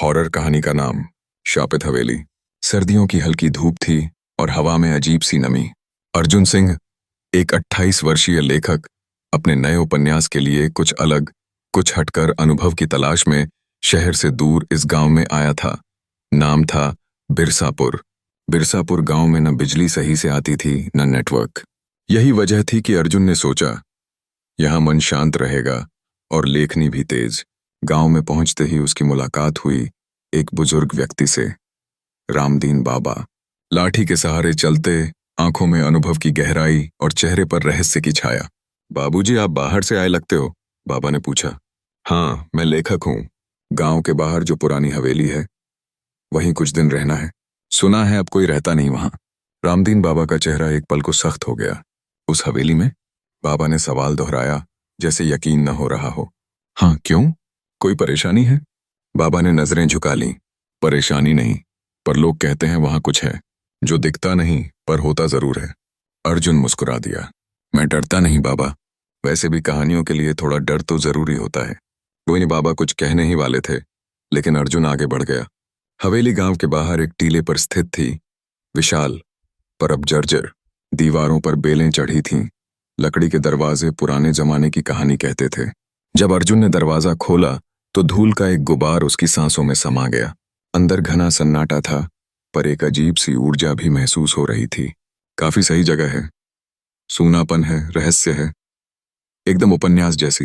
Horror कहानी का नाम शापित हवेली। सर्दियों की हल्की धूप थी और हवा में अजीब सी नमी। अर्जुन सिंह, एक 28 वर्षीय लेखक, अपने नए उपन्यास के लिए कुछ अलग, कुछ हटकर अनुभव की तलाश में शहर से दूर इस गांव में आया था। नाम था बिरसापुर। बिरसापुर गांव में न बिजली सही से आती थी न नेटवर्क। यही वजह थी कि अर्जुन ने सोचा यहां मन शांत रहेगा और लेखनी भी तेज। गांव में पहुंचते ही उसकी मुलाकात हुई एक बुजुर्ग व्यक्ति से, रामदीन बाबा। लाठी के सहारे चलते, आंखों में अनुभव की गहराई और चेहरे पर रहस्य की छाया। बाबूजी, आप बाहर से आए लगते हो, बाबा ने पूछा। हाँ, मैं लेखक हूं। गांव के बाहर जो पुरानी हवेली है वहीं कुछ दिन रहना है। सुना है अब कोई रहता नहीं वहां। रामदीन बाबा का चेहरा एक पल को सख्त हो गया। उस हवेली में? बाबा ने सवाल दोहराया जैसे यकीन न हो रहा हो। हाँ, क्यों? कोई परेशानी है? बाबा ने नजरें झुका लीं। परेशानी नहीं, पर लोग कहते हैं वहां कुछ है जो दिखता नहीं पर होता जरूर है। अर्जुन मुस्कुरा दिया। मैं डरता नहीं बाबा, वैसे भी कहानियों के लिए थोड़ा डर तो जरूरी होता है। कोई नहीं, बाबा कुछ कहने ही वाले थे, लेकिन अर्जुन आगे बढ़ गया। हवेली गांव के बाहर एक टीले पर स्थित थी। विशाल पर अब जर्जर दीवारों पर बेलें चढ़ी थीं। लकड़ी के दरवाजे पुराने जमाने की कहानी कहते थे। जब अर्जुन ने दरवाजा खोला तो धूल का एक गुबार उसकी सांसों में समा गया। अंदर घना सन्नाटा था, पर एक अजीब सी ऊर्जा भी महसूस हो रही थी। काफी सही जगह है, सूनापन है, रहस्य है, एकदम उपन्यास जैसी,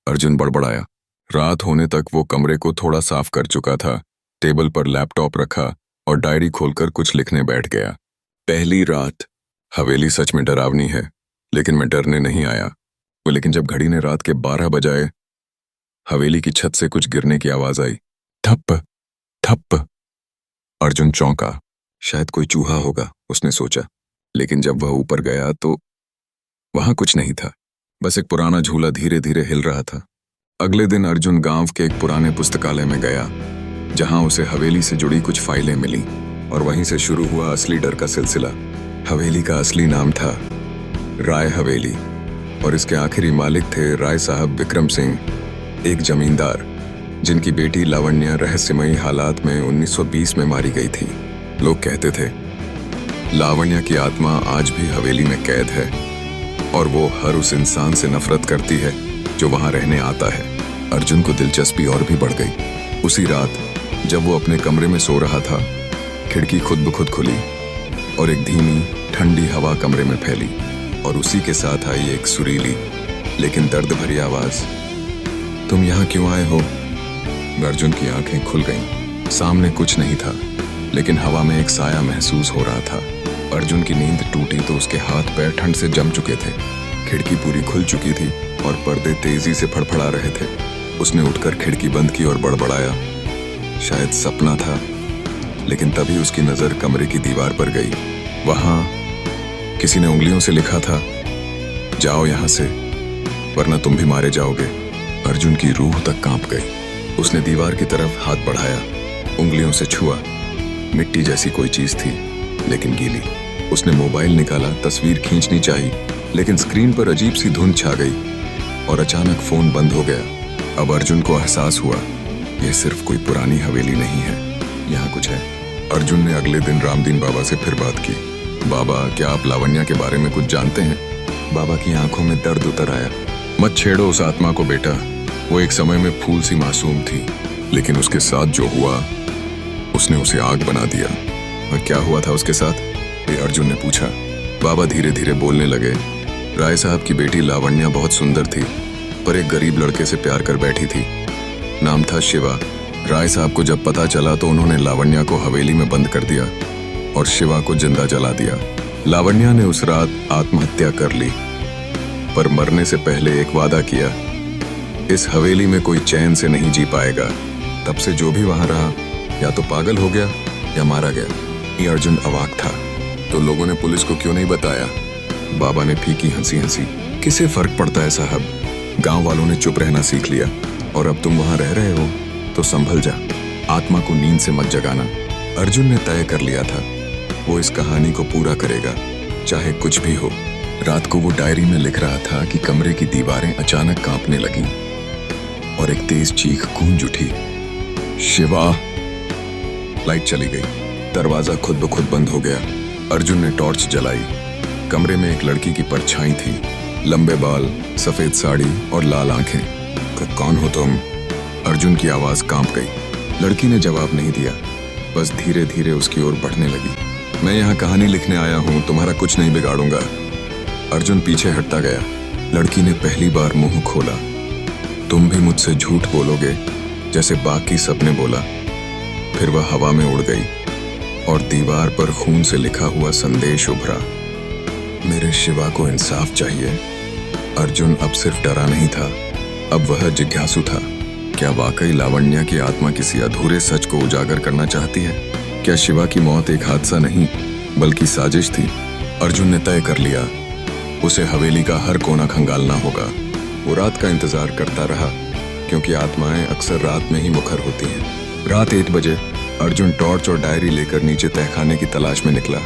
अर्जुन बड़बड़ाया। रात होने तक वो कमरे को थोड़ा साफ कर चुका था। टेबल पर लैपटॉप रखा और डायरी खोलकर कुछ लिखने बैठ गया। पहली रात। हवेली सच में डरावनी है, लेकिन मैं डरने नहीं आया। लेकिन जब घड़ी ने रात के 12 बजाए, हवेली की छत से कुछ गिरने की आवाज आई। ठप ठप। अर्जुन चौंका। शायद कोई चूहा होगा, उसने सोचा। लेकिन जब वह ऊपर गया तो वहां कुछ नहीं था, बस एक पुराना झूला धीरे धीरे हिल रहा था। अगले दिन अर्जुन गांव के एक पुराने पुस्तकालय में गया, जहां उसे हवेली से जुड़ी कुछ फाइलें मिली, और वहीं से शुरू हुआ असली डर का सिलसिला। हवेली का असली नाम था राय हवेली, और इसके आखिरी मालिक थे राय साहब विक्रम सिंह, एक जमींदार जिनकी बेटी लावण्या रहस्यमयी हालात में 1920 में मारी गई थी। लोग कहते थे लावण्या की आत्मा आज भी हवेली में कैद है, और वो हर उस इंसान से नफरत करती है जो वहां रहने आता है। अर्जुन को दिलचस्पी और भी बढ़ गई। उसी रात जब वो अपने कमरे में सो रहा था, खिड़की खुद ब खुद खुली और एक धीमी ठंडी हवा कमरे में फैली, और उसी के साथ आई एक सुरीली लेकिन दर्द भरी आवाज। तुम यहाँ क्यों आए हो? अर्जुन की आंखें खुल गईं। सामने कुछ नहीं था, लेकिन हवा में एक साया महसूस हो रहा था। अर्जुन की नींद टूटी तो उसके हाथ पैर ठंड से जम चुके थे। खिड़की पूरी खुल चुकी थी और पर्दे तेजी से फड़फड़ा रहे थे। उसने उठकर खिड़की बंद की और बड़बड़ाया, शायद सपना था। लेकिन तभी उसकी नजर कमरे की दीवार पर गई। वहां किसी ने उंगलियों से लिखा था, जाओ यहां से वरना तुम भी मारे जाओगे। अर्जुन की रूह तक कांप गई। उसने दीवार की तरफ हाथ बढ़ाया, उंगलियों से छुआ। मिट्टी जैसी कोई चीज थी, लेकिन गीली। उसने मोबाइल निकाला, तस्वीर खींचनी चाही, लेकिन स्क्रीन पर अजीब सी धुंध छा गई और अचानक फोन बंद हो गया। अब अर्जुन को एहसास हुआ, यह सिर्फ कोई पुरानी हवेली नहीं है, यहाँ कुछ है। अर्जुन ने अगले दिन रामदीन बाबा से फिर बात की। बाबा, क्या आप लावण्या के बारे में कुछ जानते हैं? बाबा की आंखों में दर्द उतर आया। मत छेड़ो उस आत्मा को बेटा, वो एक समय में फूल सी मासूम थी, लेकिन उसके साथ जो हुआ उसने उसे आग बना दिया। और क्या हुआ था उसके साथ? ये अर्जुन ने पूछा। बाबा धीरे धीरे बोलने लगे। राय साहब की बेटी लावण्या बहुत सुंदर थी, पर एक गरीब लड़के से प्यार कर बैठी थी। नाम था शिवा। राय साहब को जब पता चला तो उन्होंने लावण्या को हवेली में बंद कर दिया और शिवा को जिंदा जला दिया। लावण्या ने उस रात आत्महत्या कर ली, पर मरने से पहले एक वादा किया, इस हवेली में कोई चैन से नहीं जी पाएगा। तब से जो भी वहां रहा या तो पागल हो गया या मारा गया। ये अर्जुन अवाक था। तो लोगों ने पुलिस को क्यों नहीं बताया? बाबा ने फीकी हंसी हंसी। किसे फर्क पड़ता है साहब, गांव वालों ने चुप रहना सीख लिया, और अब तुम वहां रह रहे हो तो संभल जा। आत्मा को नींद से मत जगाना। अर्जुन ने तय कर लिया था, वो इस कहानी को पूरा करेगा, चाहे कुछ भी हो। रात को वो डायरी में लिख रहा था कि कमरे की दीवारें अचानक कांपने लगीं और एक तेज चीख गूंज उठी, शिवा। लाइट चली गई। दरवाजा खुद ब खुद बंद हो गया। अर्जुन ने टॉर्च जलाई। कमरे में एक लड़की की परछाई थी, लंबे बाल, सफेद साड़ी और लाल आंखें। कौन हो तुम? अर्जुन की आवाज कांप गई। लड़की ने जवाब नहीं दिया, बस धीरे धीरे उसकी ओर बढ़ने लगी। मैं यहाँ कहानी लिखने आया हूँ, तुम्हारा कुछ नहीं बिगाड़ूंगा। अर्जुन पीछे हटता गया। लड़की ने पहली बार मुंह खोला। तुम भी मुझसे झूठ बोलोगे जैसे बाकी सबने बोला। फिर वह हवा में उड़ गई और दीवार पर खून से लिखा हुआ संदेश उभरा। मेरे शिवा को इंसाफ चाहिए। अर्जुन अब सिर्फ डरा नहीं था, अब वह जिज्ञासु था। क्या वाकई लावण्या की आत्मा किसी अधूरे सच को उजागर करना चाहती है? क्या शिवा की मौत एक हादसा नहीं बल्कि साजिश थी? अर्जुन ने तय कर लिया, उसे हवेली का हर कोना खंगालना होगा। वो रात का इंतजार करता रहा, क्योंकि आत्माएं अक्सर रात में ही मुखर होती हैं। रात 1 बजे अर्जुन टॉर्च और डायरी लेकर नीचे तहखाने की तलाश में निकला।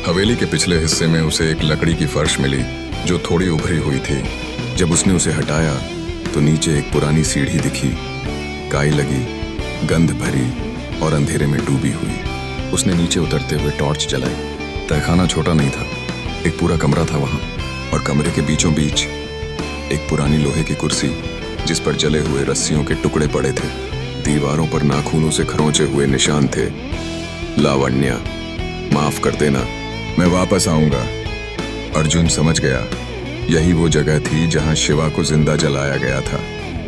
हवेली के पिछले हिस्से में उसे एक लकड़ी की फर्श मिली जो थोड़ी उभरी हुई थी। जब उसने उसे हटाया तो नीचे एक पुरानी सीढ़ी दिखी, काई लगी, गंध भरी और अंधेरे में डूबी हुई। उसने नीचे उतरते हुए टॉर्च जलाई। तहखाना छोटा नहीं था, एक पूरा कमरा था वहां, और कमरे के बीचों बीच एक पुरानी लोहे की कुर्सी जिस पर जले हुए रस्सियों के टुकड़े पड़े थे। दीवारों पर नाखूनों से खरोंचे हुए निशान थे। लावण्या, माफ कर देना, मैं वापस आऊंगा। अर्जुन समझ गया, यही वो जगह थी जहां शिवा को जिंदा जलाया गया था।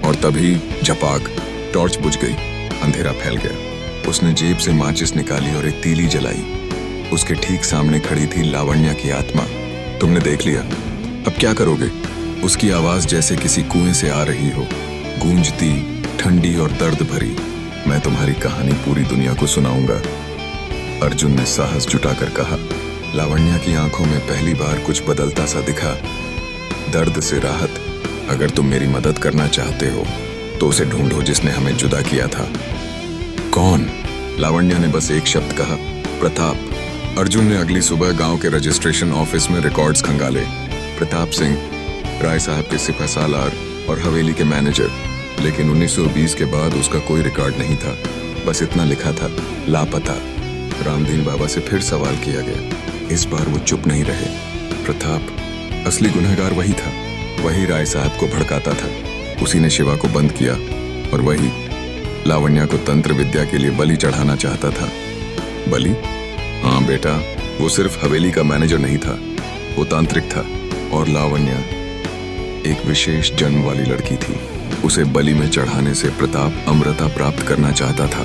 और तभी झपाक, टॉर्च बुझ गई, अंधेरा फैल गया। उसने जेब से माचिस निकाली और एक तीली जलाई। उसके ठीक सामने खड़ी थी लावण्या की आत्मा। तुमने देख लिया, अब क्या करोगे? उसकी आवाज जैसे किसी कुएं से आ रही हो, गूंजती, ठंडी और दर्द भरी। मैं तुम्हारी कहानी पूरी दुनिया को सुनाऊंगा। अर्जुन ने साहस जुटाकर कहा। लावण्या की आंखों में पहली बार कुछ बदलता सा दिखा, दर्द से राहत। अगर तुम मेरी मदद करना चाहते हो तो उसे ढूंढो जिसने हमें जुदा किया था। कौन? लावण्या ने बस एक शब्द कहा, प्रताप। अर्जुन ने अगली सुबह गांव के रजिस्ट्रेशन ऑफिस में रिकॉर्ड्स खंगाले। प्रताप सिंह, राय साहब के सिपह सालार और हवेली के मैनेजर। लेकिन 1920 के बाद उसका कोई रिकॉर्ड नहीं था। बस इतना लिखा था, लापता। रामदीन बाबा से फिर सवाल किया गया। इस बार वो चुप नहीं रहे। प्रताप, असली गुनहगार वही था, वही राय साहब को भड़काता था। उसी ने शिवा को बंद किया और वही लावण्या को तंत्र विद्या के लिए बलि चढ़ाना चाहता था। बलि? हाँ बेटा, वो सिर्फ हवेली का मैनेजर नहीं था, वो तांत्रिक था। और लावण्या एक विशेष जन्म वाली लड़की थी। उसे बलि में चढ़ाने से प्रताप अमरता प्राप्त करना चाहता था।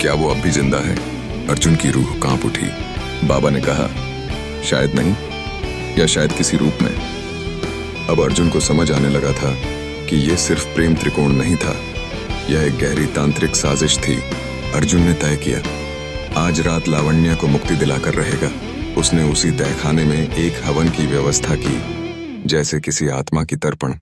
क्या वो अब भी जिंदा है? अर्जुन की रूह कांप उठी। बाबा ने कहा, शायद नहीं, या शायद किसी रूप में। अब अर्जुन को समझ आने लगा था कि यह सिर्फ प्रेम त्रिकोण नहीं था, यह एक गहरी तांत्रिक साजिश थी। अर्जुन ने तय किया, आज रात लावण्या को मुक्ति दिलाकर रहेगा। उसने उसी तहखाने में एक हवन की व्यवस्था की, जैसे किसी आत्मा की तर्पण।